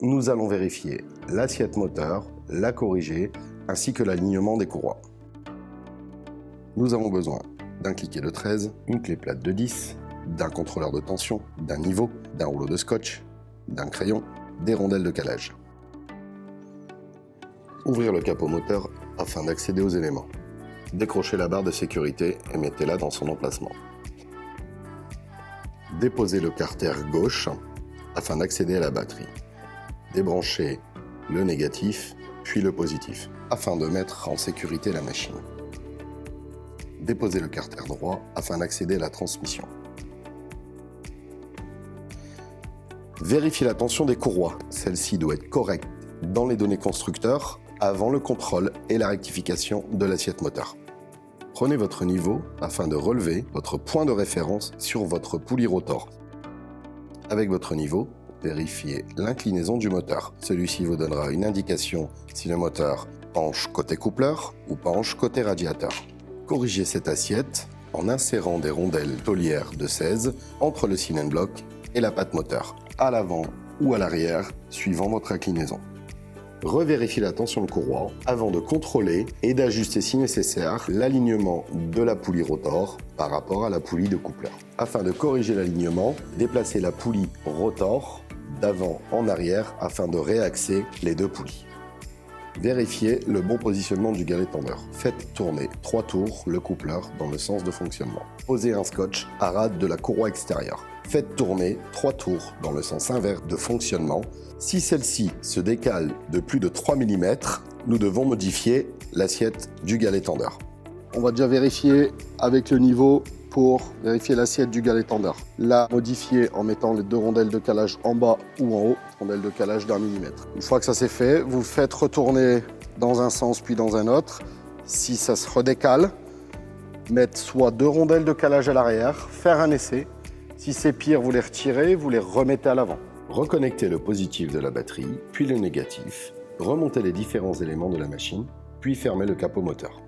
nous allons vérifier l'assiette moteur, la corriger, ainsi que l'alignement des courroies. Nous avons besoin d'un cliquet de 13, une clé plate de 10, d'un contrôleur de tension, d'un niveau, d'un rouleau de scotch, d'un crayon, des rondelles de calage. Ouvrir le capot moteur afin d'accéder aux éléments. Décrochez la barre de sécurité et mettez-la dans son emplacement. Déposez le carter gauche afin d'accéder à la batterie. Débranchez le négatif, puis le positif, afin de mettre en sécurité la machine. Déposez le carter droit afin d'accéder à la transmission. Vérifiez la tension des courroies. Celle-ci doit être correcte dans les données constructeurs avant le contrôle et la rectification de l'assiette moteur. Prenez votre niveau afin de relever votre point de référence sur votre poulie rotor. Avec votre niveau, vérifiez l'inclinaison du moteur. Celui-ci vous donnera une indication si le moteur penche côté coupleur ou penche côté radiateur. Corrigez cette assiette en insérant des rondelles taulières de 16 entre le cylinder block et la patte moteur, à l'avant ou à l'arrière, suivant votre inclinaison. Revérifiez la tension de courroie avant de contrôler et d'ajuster si nécessaire l'alignement de la poulie rotor par rapport à la poulie de coupleur. Afin de corriger l'alignement, déplacez la poulie rotor d'avant en arrière afin de réaxer les deux poulies. Vérifiez le bon positionnement du galet tendeur. Faites tourner 3 tours le coupleur dans le sens de fonctionnement. Posez un scotch à rade de la courroie extérieure. Faites tourner 3 tours dans le sens inverse de fonctionnement. Si celle-ci se décale de plus de 3 mm, nous devons modifier l'assiette du galet tendeur. On va déjà vérifier avec le niveau pour vérifier l'assiette du galet tendeur. La modifier en mettant les 2 rondelles de calage en bas ou en haut, rondelles de calage d'1 mm. Une fois que ça c'est fait, vous faites retourner dans un sens puis dans un autre. Si ça se redécale, mettre soit 2 rondelles de calage à l'arrière, faire un essai. Si c'est pire, vous les retirez, vous les remettez à l'avant. Reconnectez le positif de la batterie, puis le négatif. Remontez les différents éléments de la machine, puis fermez le capot moteur.